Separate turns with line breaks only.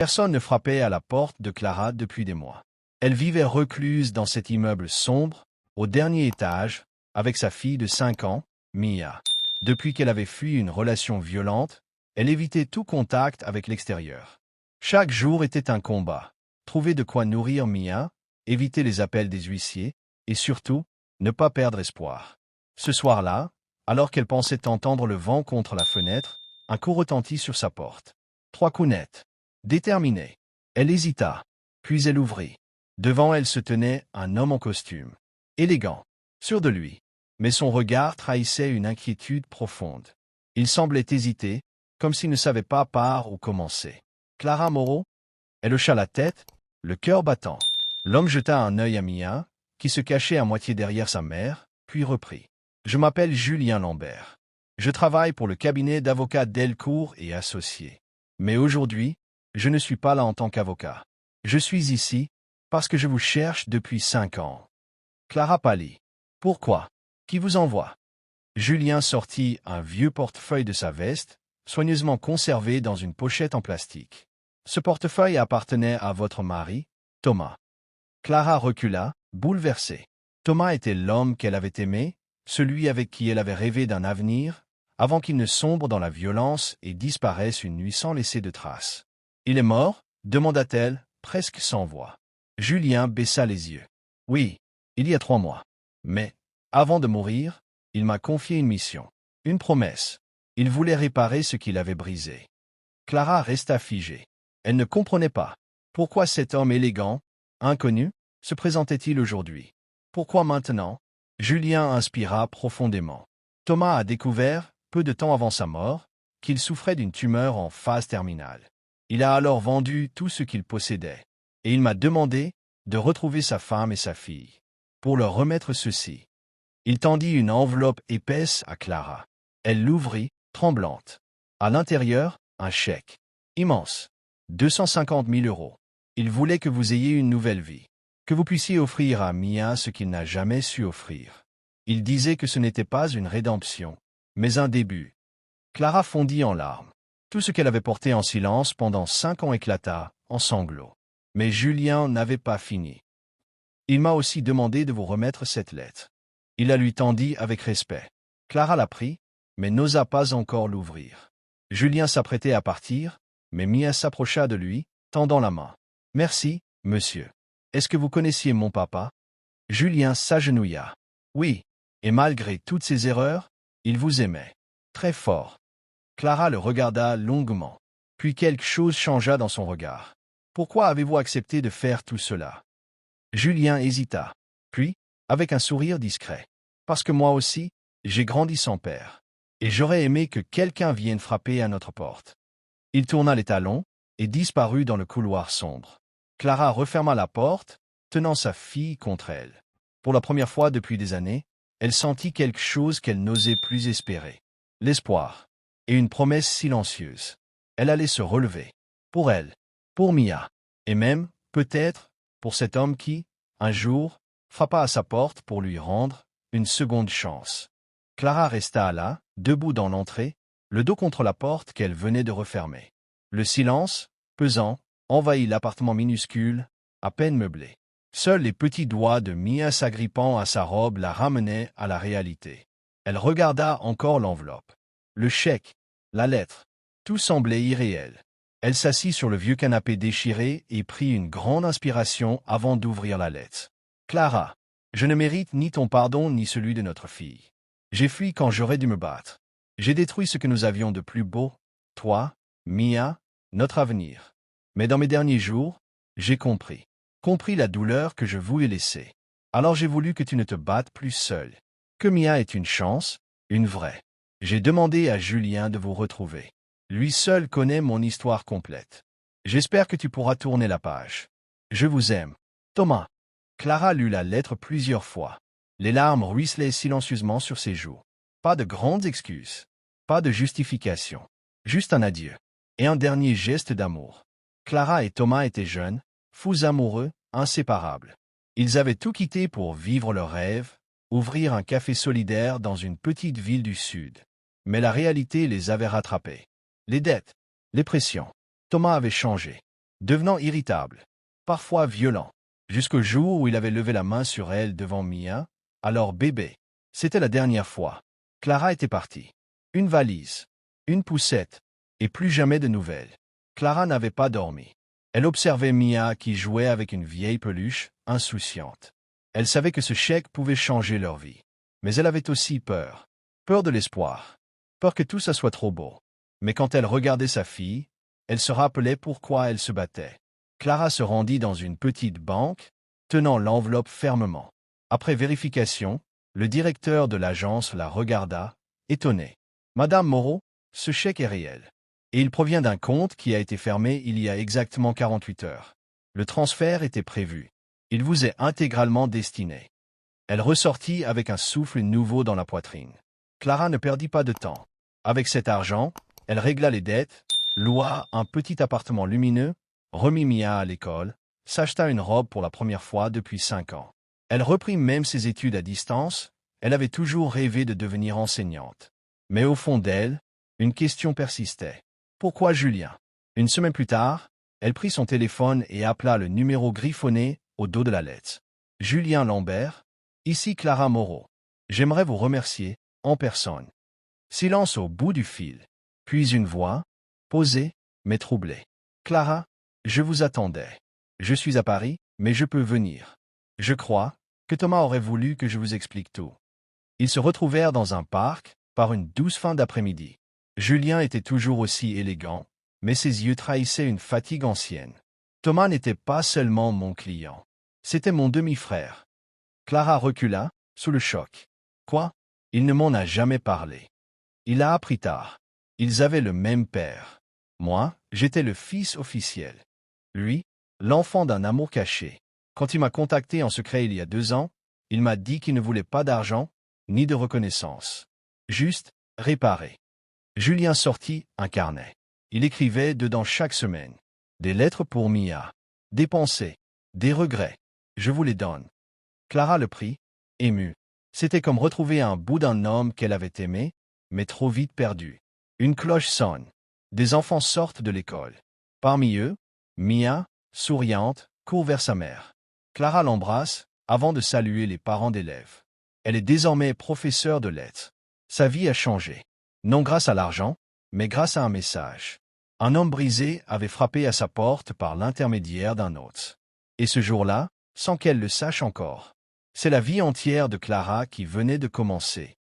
Personne ne frappait à la porte de Clara depuis des mois. Elle vivait recluse dans cet immeuble sombre, au dernier étage, avec sa fille de 5 ans, Mia. Depuis qu'elle avait fui une relation violente, elle évitait tout contact avec l'extérieur. Chaque jour était un combat. Trouver de quoi nourrir Mia, éviter les appels des huissiers, et surtout, ne pas perdre espoir. Ce soir-là, alors qu'elle pensait entendre le vent contre la fenêtre, un coup retentit sur sa porte. 3 coups nets. Déterminée. Elle hésita, puis elle ouvrit. Devant elle se tenait un homme en costume. Élégant, sûr de lui. Mais son regard trahissait une inquiétude profonde. Il semblait hésiter, comme s'il ne savait pas par où commencer. Clara Moreau? Elle hocha la tête, le cœur battant. L'homme jeta un œil à Mia, qui se cachait à moitié derrière sa mère, puis reprit. Je m'appelle Julien Lambert. Je travaille pour le cabinet d'avocats Delcourt et Associés. Mais aujourd'hui, je ne suis pas là en tant qu'avocat. Je suis ici, parce que je vous cherche depuis 5 ans. Clara pâlit. Pourquoi? Qui vous envoie? Julien sortit un vieux portefeuille de sa veste, soigneusement conservé dans une pochette en plastique. Ce portefeuille appartenait à votre mari, Thomas. Clara recula, bouleversée. Thomas était l'homme qu'elle avait aimé, celui avec qui elle avait rêvé d'un avenir, avant qu'il ne sombre dans la violence et disparaisse une nuit sans laisser de traces. Il est mort? Demanda-t-elle, presque sans voix. Julien baissa les yeux. Oui, il y a 3 mois. Mais, avant de mourir, il m'a confié une mission, une promesse. Il voulait réparer ce qu'il avait brisé. Clara resta figée. Elle ne comprenait pas. Pourquoi cet homme élégant, inconnu, se présentait-il aujourd'hui? Pourquoi maintenant? Julien inspira profondément. Thomas a découvert, peu de temps avant sa mort, qu'il souffrait d'une tumeur en phase terminale. Il a alors vendu tout ce qu'il possédait. Et il m'a demandé de retrouver sa femme et sa fille. Pour leur remettre ceci. Il tendit une enveloppe épaisse à Clara. Elle l'ouvrit, tremblante. À l'intérieur, un chèque. Immense. 250 000 €. Il voulait que vous ayez une nouvelle vie. Que vous puissiez offrir à Mia ce qu'il n'a jamais su offrir. Il disait que ce n'était pas une rédemption, mais un début. Clara fondit en larmes. Tout ce qu'elle avait porté en silence pendant 5 ans éclata, en sanglots. Mais Julien n'avait pas fini. Il m'a aussi demandé de vous remettre cette lettre. Il la lui tendit avec respect. Clara la prit, mais n'osa pas encore l'ouvrir. Julien s'apprêtait à partir, mais Mia s'approcha de lui, tendant la main. « Merci, monsieur. Est-ce que vous connaissiez mon papa ?» Julien s'agenouilla. « Oui, et malgré toutes ses erreurs, il vous aimait. Très fort. » Clara le regarda longuement. Puis quelque chose changea dans son regard. « Pourquoi avez-vous accepté de faire tout cela ?» Julien hésita. Puis, avec un sourire discret. « Parce que moi aussi, j'ai grandi sans père. Et j'aurais aimé que quelqu'un vienne frapper à notre porte. » Il tourna les talons et disparut dans le couloir sombre. Clara referma la porte, tenant sa fille contre elle. Pour la première fois depuis des années, elle sentit quelque chose qu'elle n'osait plus espérer. L'espoir. Et une promesse silencieuse. Elle allait se relever. Pour elle. Pour Mia. Et même, peut-être, pour cet homme qui, un jour, frappa à sa porte pour lui rendre une seconde chance. Clara resta là, debout dans l'entrée, le dos contre la porte qu'elle venait de refermer. Le silence, pesant, envahit l'appartement minuscule, à peine meublé. Seuls les petits doigts de Mia s'agrippant à sa robe la ramenaient à la réalité. Elle regarda encore l'enveloppe. Le chèque, la lettre, tout semblait irréel. Elle s'assit sur le vieux canapé déchiré et prit une grande inspiration avant d'ouvrir la lettre. « Clara, je ne mérite ni ton pardon ni celui de notre fille. J'ai fui quand j'aurais dû me battre. J'ai détruit ce que nous avions de plus beau, toi, Mia, notre avenir. Mais dans mes derniers jours, j'ai compris la douleur que je voulais laisser. Alors j'ai voulu que tu ne te battes plus seule. Que Mia ait une chance, une vraie. J'ai demandé à Julien de vous retrouver. Lui seul connaît mon histoire complète. J'espère que tu pourras tourner la page. Je vous aime. Thomas. » Clara lut la lettre plusieurs fois. Les larmes ruisselaient silencieusement sur ses joues. Pas de grandes excuses. Pas de justification. Juste un adieu. Et un dernier geste d'amour. Clara et Thomas étaient jeunes, fous amoureux, inséparables. Ils avaient tout quitté pour vivre leurs rêves, ouvrir un café solidaire dans une petite ville du Sud. Mais la réalité les avait rattrapés. Les dettes, les pressions. Thomas avait changé. devenant irritable, parfois violent, jusqu'au jour où il avait levé la main sur elle devant Mia, alors bébé. C'était la dernière fois. Clara était partie. Une valise, une poussette, et plus jamais de nouvelles. Clara n'avait pas dormi. Elle observait Mia qui jouait avec une vieille peluche, insouciante. Elle savait que ce chèque pouvait changer leur vie. Mais elle avait aussi peur. Peur de l'espoir. Peur que tout ça soit trop beau. Mais quand elle regardait sa fille, elle se rappelait pourquoi elle se battait. Clara se rendit dans une petite banque, tenant l'enveloppe fermement. Après vérification, le directeur de l'agence la regarda, étonné. « Madame Moreau, ce chèque est réel. Et il provient d'un compte qui a été fermé il y a exactement 48 heures. Le transfert était prévu. Il vous est intégralement destiné. » Elle ressortit avec un souffle nouveau dans la poitrine. Clara ne perdit pas de temps. Avec cet argent, elle régla les dettes, loua un petit appartement lumineux, remit Mia à l'école, s'acheta une robe pour la première fois depuis 5 ans. Elle reprit même ses études à distance, elle avait toujours rêvé de devenir enseignante. Mais au fond d'elle, une question persistait. Pourquoi Julien? Une semaine plus tard, elle prit son téléphone et appela le numéro griffonné au dos de la lettre. Julien Lambert, ici Clara Moreau. J'aimerais vous remercier, en personne. Silence au bout du fil. Puis une voix, posée, mais troublée. Clara, je vous attendais. Je suis à Paris, mais je peux venir. Je crois que Thomas aurait voulu que je vous explique tout. Ils se retrouvèrent dans un parc, par une douce fin d'après-midi. Julien était toujours aussi élégant, mais ses yeux trahissaient une fatigue ancienne. Thomas n'était pas seulement mon client. C'était mon demi-frère. Clara recula, sous le choc. Quoi? Il ne m'en a jamais parlé. Il a appris tard. Ils avaient le même père. Moi, j'étais le fils officiel. Lui, l'enfant d'un amour caché. Quand il m'a contacté en secret il y a 2 ans, il m'a dit qu'il ne voulait pas d'argent, ni de reconnaissance. Juste, réparer. Julien sortit un carnet. Il écrivait dedans chaque semaine. Des lettres pour Mia. Des pensées. Des regrets. Je vous les donne. Clara le prit, émue. C'était comme retrouver un bout d'un homme qu'elle avait aimé, mais trop vite perdu. Une cloche sonne. Des enfants sortent de l'école. Parmi eux, Mia, souriante, court vers sa mère. Clara l'embrasse, avant de saluer les parents d'élèves. Elle est désormais professeure de lettres. Sa vie a changé. Non grâce à l'argent, mais grâce à un message. Un homme brisé avait frappé à sa porte par l'intermédiaire d'un autre. Et ce jour-là, sans qu'elle le sache encore, c'est la vie entière de Clara qui venait de commencer.